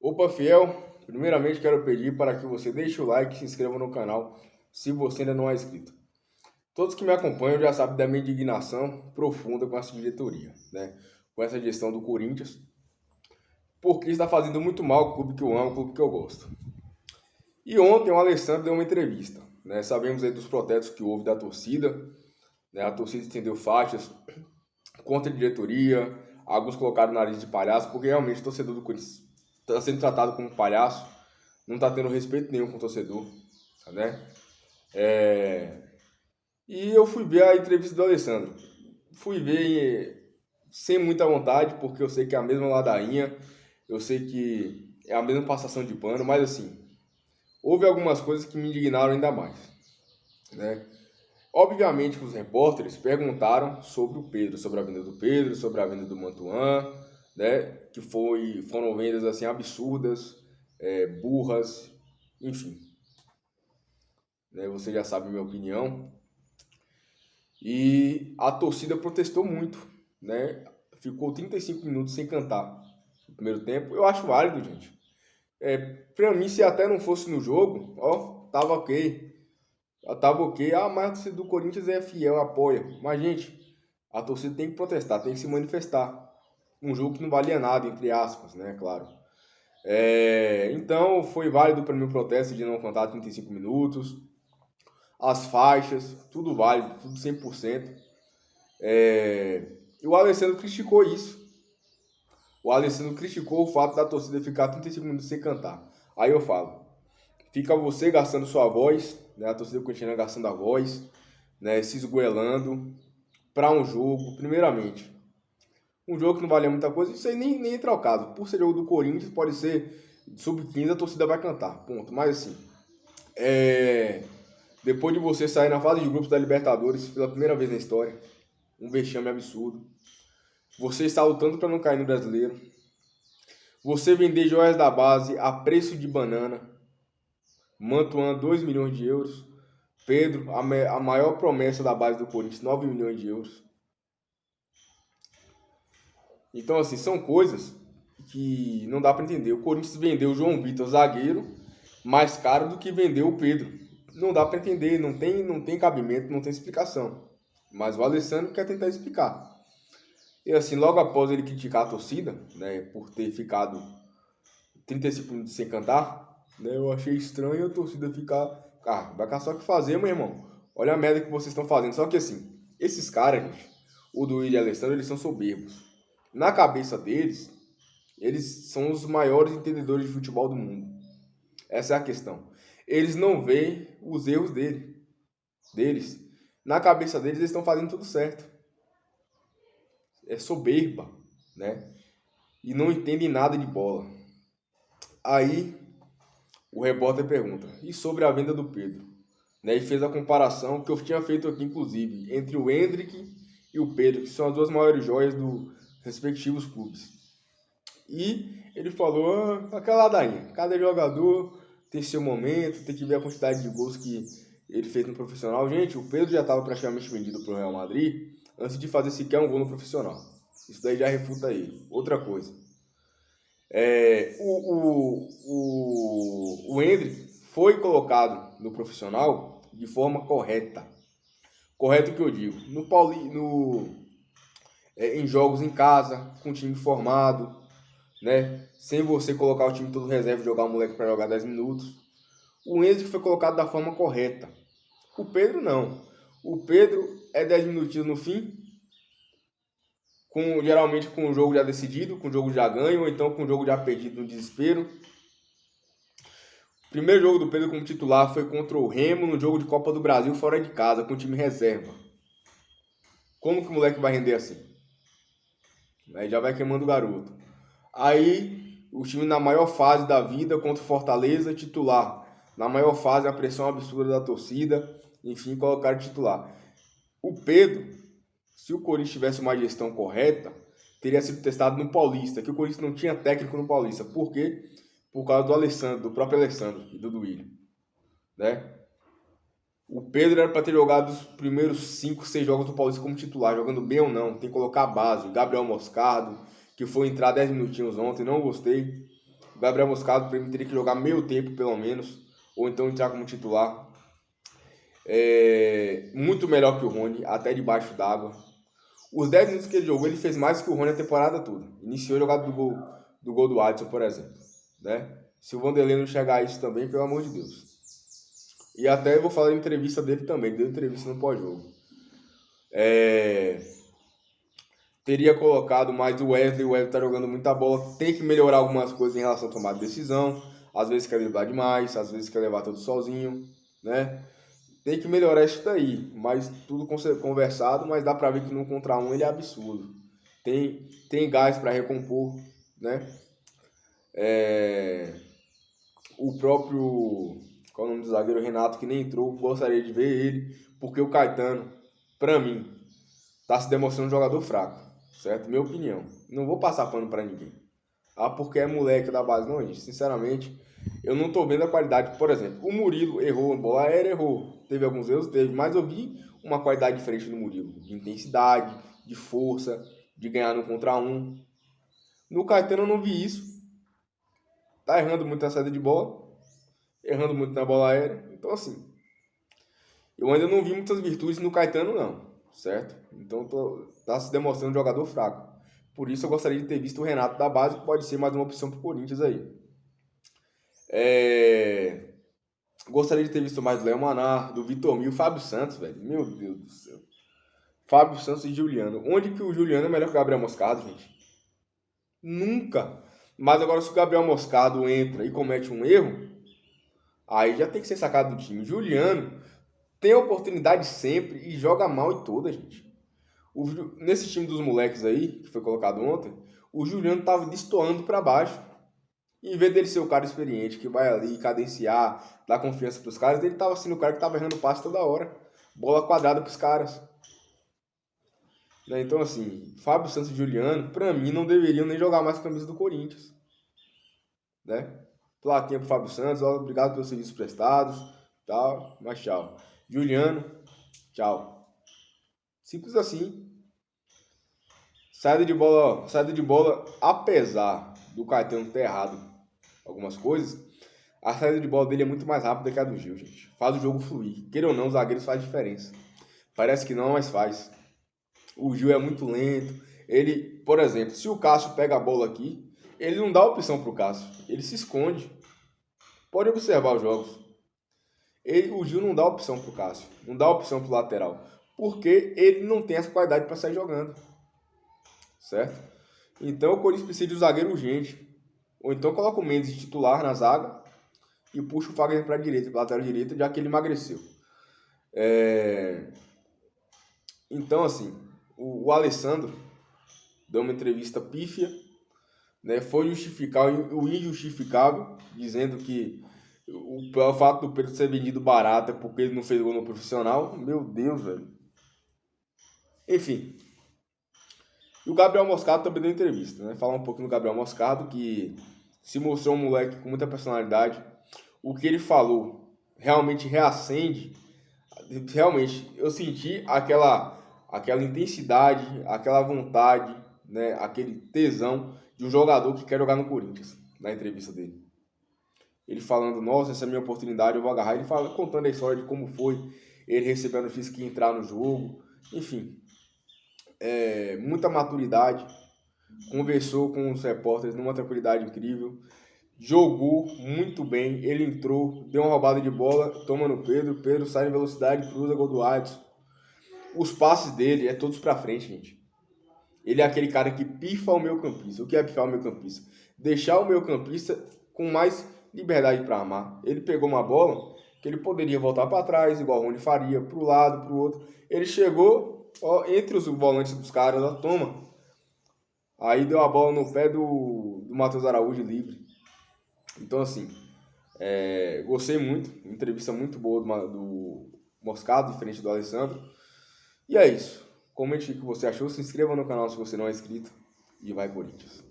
Opa, fiel! Primeiramente quero pedir para que você deixe o like e se inscreva no canal se você ainda não é inscrito. Todos que me acompanham já sabem da minha indignação profunda com essa diretoria, né? Com essa gestão do Corinthians, porque está fazendo muito mal ao clube que eu amo, ao clube que eu gosto. E ontem o Alessandro deu uma entrevista, né? Sabemos aí dos protestos que houve da torcida, né? A torcida estendeu faixas contra a diretoria, alguns colocaram o nariz de palhaço, porque realmente o torcedor do Corinthians está sendo tratado como palhaço, não está tendo respeito nenhum com o torcedor, né? É, E eu fui ver a entrevista do Alessandro. Fui ver sem muita vontade, porque eu sei que é a mesma ladainha, eu sei que é a mesma passação de pano, mas assim, houve algumas coisas que me indignaram ainda mais, né? Obviamente que os repórteres perguntaram sobre o Pedro, sobre a venda do Pedro, sobre a venda do Mantuan, né? Que foram vendas assim absurdas, burras, enfim, né? Você já sabe a minha opinião. E a torcida protestou muito, né? Ficou 35 minutos sem cantar no primeiro tempo. Eu acho válido, gente. Pra mim, se até não fosse no jogo, ó, tava ok. Tava ok. Ah, mas a torcida do Corinthians é fiel, apoia. Mas, gente, a torcida tem que protestar, tem que se manifestar. Um jogo que não valia nada, entre aspas, né? Claro. Então, foi válido para mim o protesto de não contar 35 minutos. As faixas, tudo válido, tudo 100%. E o Alessandro criticou isso. O Alessandro criticou o fato da torcida ficar 35 minutos sem cantar. Aí eu falo, fica você gastando sua voz, né? A torcida continua gastando a voz, né? Se esgoelando para um jogo, primeiramente. Um jogo que não valia muita coisa, isso aí nem entra ao caso. Por ser jogo do Corinthians, pode ser sub-15, a torcida vai cantar, ponto. Mas assim, depois de você sair na fase de grupos da Libertadores pela primeira vez na história, um vexame absurdo. Você está lutando para não cair no brasileiro. Você vender joias da base a preço de banana. Mantuan, 2 milhões de euros. Pedro, a maior promessa da base do Corinthians, 9 milhões de euros. Então, assim, são coisas que não dá para entender. O Corinthians vendeu o João Vitor, zagueiro, mais caro do que vendeu o Pedro. Não dá para entender, não tem cabimento, não tem explicação. Mas o Alessandro quer tentar explicar. E assim, logo após ele criticar a torcida, né, por ter ficado 35 minutos sem cantar, né? Eu achei estranho a torcida ficar. Ah, vai caçar o que fazer, meu irmão. Olha a merda que vocês estão fazendo. Só que assim, esses caras, gente, o Duílio e o Alessandro, eles são soberbos. Na cabeça deles, eles são os maiores entendedores de futebol do mundo. Essa é a questão. Eles não veem os erros deles. Na cabeça deles, eles estão fazendo tudo certo. É soberba, né? E não entendem nada de bola. Aí o repórter pergunta: e sobre a venda do Pedro? Né, e fez a comparação que eu tinha feito aqui, inclusive, entre o Hendrick e o Pedro, que são as duas maiores joias dos respectivos clubes. E ele falou aquela ladainha: cada jogador tem seu momento, tem que ver a quantidade de gols que ele fez no profissional. Gente, o Pedro já estava praticamente vendido para o Real Madrid antes de fazer sequer um gol no profissional. Isso daí já refuta ele. Outra coisa. O Hendrick foi colocado no profissional de forma correta. Correto que eu digo. Em jogos em casa, com o time formado, né? Sem você colocar o time todo reserva e jogar o moleque para jogar 10 minutos. O Hendrick foi colocado da forma correta. O Pedro não. O Pedro é 10 minutinhos no fim, geralmente com o jogo já decidido, com o jogo já ganho, ou então com o jogo já perdido no desespero. O primeiro jogo do Pedro como titular foi contra o Remo no jogo de Copa do Brasil fora de casa, com o time reserva. Como que o moleque vai render assim? Aí já vai queimando o garoto. Aí o time na maior fase da vida contra o Fortaleza, titular. Na maior fase, a pressão absurda da torcida, enfim, colocaram titular. O Pedro, se o Corinthians tivesse uma gestão correta, teria sido testado no Paulista, que o Corinthians não tinha técnico no Paulista. Por quê? Por causa do Alessandro, do próprio Alessandro e do Duílio, né? O Pedro era para ter jogado os primeiros 5, 6 jogos do Paulista como titular, jogando bem ou não. Tem que colocar a base. Gabriel Moscardo, que foi entrar 10 minutinhos ontem, não gostei. O Gabriel Moscardo, para mim, teria que jogar meio tempo, pelo menos, ou então entrar como titular. Muito melhor que o Rony, até debaixo d'água. Os 10 minutos que ele jogou, ele fez mais que o Rony a temporada toda. Iniciou a jogada do gol do Adson, por exemplo. Né? Se o Vanderlei não chegar a isso também, pelo amor de Deus. E até eu vou falar da entrevista dele também, deu entrevista no pós-jogo. Teria colocado mais o Wesley tá jogando muita bola, tem que melhorar algumas coisas em relação a tomar decisão, às vezes quer driblar demais, às vezes quer levar tudo sozinho, né? Tem que melhorar isso daí, mas tudo conversado, mas dá pra ver que no contra um ele é absurdo. Tem gás para recompor, né? O próprio, qual é o nome do zagueiro, Renato, que nem entrou, gostaria de ver ele, porque o Caetano, pra mim, tá se demonstrando um jogador fraco, certo? Minha opinião. Não vou passar pano pra ninguém. Porque é moleque da base, não, gente. Sinceramente, eu não tô vendo a qualidade. Por exemplo, o Murilo errou, bola aérea errou. Teve alguns erros, teve, mas eu vi uma qualidade diferente no Murilo. De intensidade, de força, de ganhar no contra um. No Caetano eu não vi isso. Tá errando muito na saída de bola, errando muito na bola aérea. Então, assim, eu ainda não vi muitas virtudes no Caetano, não, certo? Então, tá se demonstrando um jogador fraco. Por isso, eu gostaria de ter visto o Renato da base, que pode ser mais uma opção pro Corinthians aí. Gostaria de ter visto mais do Léo Manar, do Vitor Mil, Fábio Santos, velho. Meu Deus do céu. Fábio Santos e Juliano. Onde que o Juliano é melhor que o Gabriel Moscardo, gente? Nunca. Mas agora, se o Gabriel Moscardo entra e comete um erro, aí já tem que ser sacado do time. Juliano tem oportunidade sempre e joga mal em todas, gente. Nesse time dos moleques aí, que foi colocado ontem, o Juliano tava destoando para baixo. Em vez dele ser o cara experiente, que vai ali cadenciar, dar confiança pros caras, ele tava sendo o cara que tava errando passe toda hora. Bola quadrada pros caras. Né? Então, assim, Fábio Santos e Juliano, pra mim, não deveriam nem jogar mais com a camisa do Corinthians. Né? Plaquinha pro Fábio Santos, ó, obrigado pelos serviços prestados, tal, mas tchau. Juliano, tchau. Simples assim. Saída de bola, apesar do Caetano ter errado algumas coisas, a saída de bola dele é muito mais rápida que a do Gil, gente. Faz o jogo fluir. Queira ou não, os zagueiros faz diferença. Parece que não, mas faz. O Gil é muito lento. Ele, por exemplo, se o Cássio pega a bola aqui, ele não dá opção pro Cássio. Ele se esconde. Pode observar os jogos. O Gil não dá opção pro Cássio. Não dá opção pro lateral. Porque ele não tem essa qualidade para sair jogando. Certo? Então o Corinthians precisa de um zagueiro urgente. Ou então coloca o Mendes de titular na zaga e puxa o Fagner para a direita, para a lateral direita, já que ele emagreceu. Então, assim, o Alessandro deu uma entrevista pífia, né? Foi justificar o injustificável, dizendo que o fato do Pedro ser vendido barato é porque ele não fez gol no profissional. Meu Deus, velho. Enfim. E o Gabriel Moscardo também deu entrevista, né? Falar um pouquinho do Gabriel Moscardo, que se mostrou um moleque com muita personalidade. O que ele falou realmente reacende. Realmente, eu senti aquela intensidade, aquela vontade, né? Aquele tesão de um jogador que quer jogar no Corinthians, na entrevista dele. Ele falando, nossa, essa é a minha oportunidade, eu vou agarrar. Ele fala, contando a história de como foi ele recebendo a notícia que ia entrar no jogo. Enfim, muita maturidade. Conversou com os repórteres numa tranquilidade incrível. Jogou muito bem. Ele entrou, deu uma roubada de bola, toma no Pedro. Pedro sai em velocidade, cruza, gol do Adson. Os passes dele é todos pra frente, gente. Ele é aquele cara que pifa o meio-campista. O que é pifar o meio-campista? Deixar o meio-campista com mais liberdade para armar. Ele pegou uma bola que ele poderia voltar para trás, igual o Rony faria, pro lado, pro outro. Ele chegou, ó, entre os volantes dos caras, ó, toma. Aí deu a bola no pé do Matheus Araújo livre. Então, assim, gostei muito. Entrevista muito boa do Moscardo, diferente do Alessandro. E é isso. Comente o que você achou. Se inscreva no canal se você não é inscrito. E vai, Corinthians.